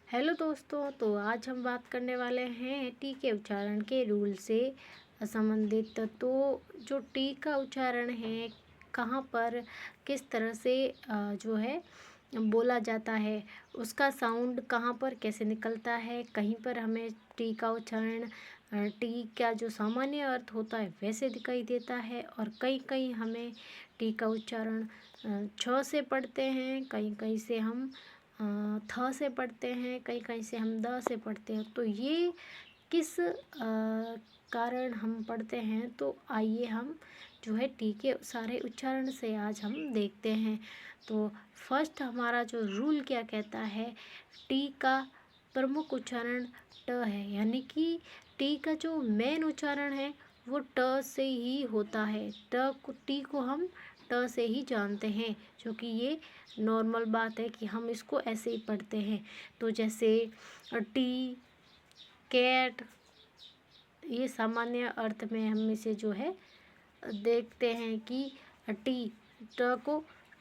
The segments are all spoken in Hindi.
हेलो दोस्तों, तो आज हम बात करने वाले हैं टी के उच्चारण के रूल से संबंधित। तो जो टी का उच्चारण है, कहाँ पर किस तरह से जो है बोला जाता है, उसका साउंड कहाँ पर कैसे निकलता है। कहीं पर हमें टी का उच्चारण टी का जो सामान्य अर्थ होता है वैसे दिखाई देता है, और कहीं कहीं हमें टी का उच्चारण छ से पढ़ते हैं, कहीं कहीं से हम थ से पढ़ते हैं, कहीं कहीं से हम द से पढ़ते हैं। तो ये किस कारण हम पढ़ते हैं, तो आइए हम जो है टी के सारे उच्चारण से आज हम देखते हैं। तो फर्स्ट हमारा जो रूल क्या कहता है, टी का प्रमुख उच्चारण ट है, यानी कि टी का जो मेन उच्चारण है वो ट से ही होता है। टी को हम ट से ही जानते हैं, जो कि ये नॉर्मल बात है कि हम इसको ऐसे ही पढ़ते हैं। तो जैसे टी, कैट, ये सामान्य अर्थ में हम इसे जो है देखते हैं कि टी ट को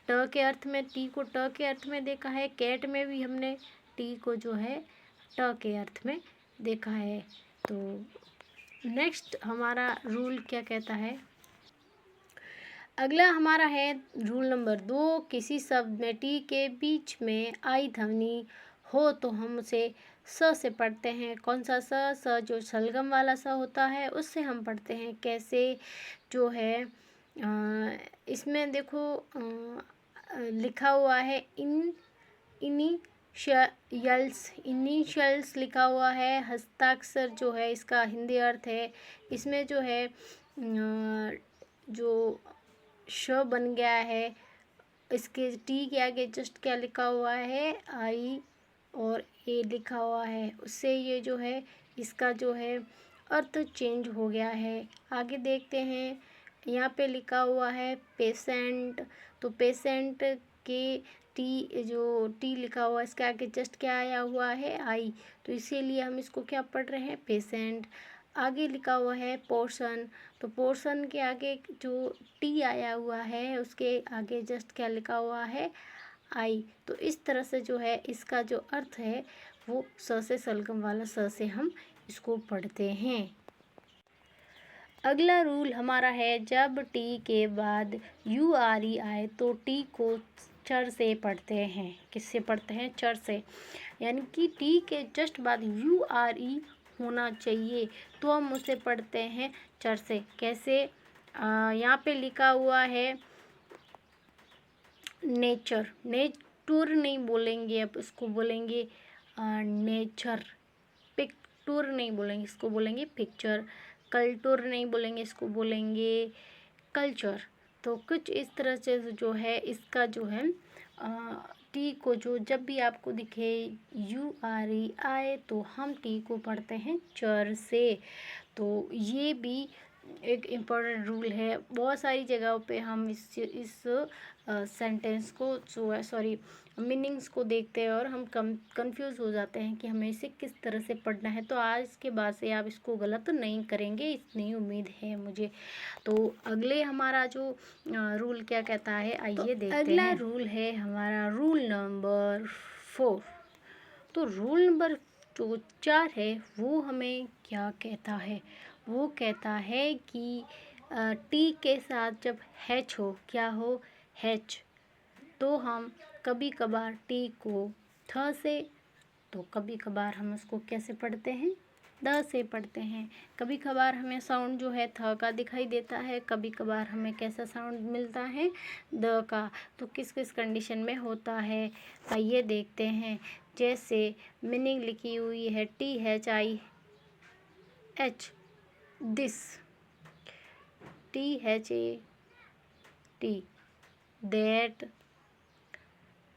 ट के अर्थ में, टी को ट के अर्थ में देखा है। कैट में भी हमने टी को जो है ट के अर्थ में देखा है। तो नेक्स्ट हमारा रूल क्या कहता है, अगला हमारा है रूल नंबर 2। किसी शब्द में टी के बीच में आई ध्वनि हो तो हम उसे स से पढ़ते हैं। कौन सा स जो सलगम वाला स होता है उससे हम पढ़ते हैं। कैसे जो है इसमें देखो लिखा हुआ है इनिशियल्स लिखा हुआ है। हस्ताक्षर जो है इसका हिंदी अर्थ है, इसमें जो है जो श बन गया है, इसके टी के आगे जस्ट क्या लिखा हुआ है, आई और ए लिखा हुआ है, उससे ये जो है इसका जो है अर्थ चेंज हो गया है। आगे देखते हैं, यहाँ पे लिखा हुआ है पेशेंट। तो पेशेंट के टी लिखा हुआ है, इसके आगे जस्ट क्या आया हुआ है, आई, तो इसीलिए हम इसको क्या पढ़ रहे हैं, पेशेंट। आगे लिखा हुआ है पोर्शन। तो पोर्शन के आगे जो टी आया हुआ है उसके आगे जस्ट क्या लिखा हुआ है, आई। तो इस तरह से जो है इसका जो अर्थ है वो स से सलगम वाला स से हम इसको पढ़ते हैं। अगला रूल हमारा है, जब टी के बाद यू आर ई आए तो टी को चर से पढ़ते हैं। किससे पढ़ते हैं, चर से, यानी कि टी के जस्ट बाद यू आर ई होना चाहिए तो हम उसे पढ़ते हैं चर से। कैसे, यहाँ पे लिखा हुआ है नेचर, नेटुर नहीं बोलेंगे, अब इसको बोलेंगे नेचर। पिक्टुर नहीं बोलेंगे, इसको बोलेंगे पिक्चर। कल्टुर नहीं बोलेंगे, इसको बोलेंगे कल्चर। तो कुछ इस तरह से जो है इसका जो है टी को जो जब भी आपको दिखे यू आर ई आए तो हम टी को पढ़ते हैं चर से। तो ये भी एक इम्पोर्टेंट रूल है। बहुत सारी जगहों पे हम इस सेंटेंस को जो है, सॉरी, मीनिंग्स को देखते हैं और हम कंफ्यूज हो जाते हैं कि हमें इसे किस तरह से पढ़ना है। तो आज के बाद से आप इसको गलत नहीं करेंगे, इतनी उम्मीद है मुझे। तो अगले हमारा जो रूल क्या कहता है, आइए देखते हैं। अगला रूल है हमारा रूल नंबर 4। तो रूल नंबर जो 4 है वो हमें क्या कहता है, वो कहता है कि टी के साथ जब हैच हो, क्या हो, हैच, तो हम कभी कभार टी को थ से, तो कभी कभार हम उसको कैसे पढ़ते हैं, द से पढ़ते हैं। कभी कभार हमें साउंड जो है थ का दिखाई देता है, कभी कभार हमें कैसा साउंड मिलता है, द का। तो किस किस कंडीशन में होता है, आइए देखते हैं। जैसे मीनिंग लिखी हुई है, T H I H, this, T H A T, that,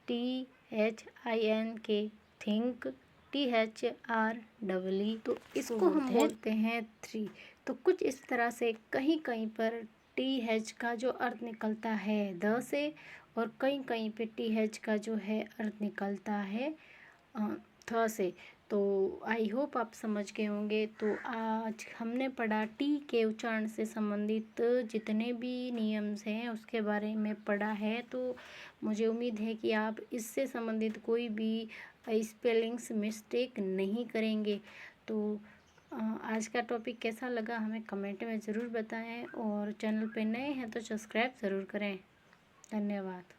T H I N K, think, T H R double E, तो इसको हम बोलते हैं 3। तो कुछ इस तरह से कहीं कहीं पर टी एच का जो अर्थ निकलता है द से, और कहीं कहीं पे टी एच का जो है अर्थ निकलता है थ से। तो आई होप आप समझ गए होंगे। तो आज हमने पढ़ा टी के उच्चारण से संबंधित जितने भी नियम्स हैं उसके बारे में पढ़ा है। तो मुझे उम्मीद है कि आप इससे संबंधित कोई भी स्पेलिंग्स मिस्टेक नहीं करेंगे। तो आज का टॉपिक कैसा लगा हमें कमेंट में ज़रूर बताएं और चैनल पे नए हैं तो सब्सक्राइब ज़रूर करें। धन्यवाद।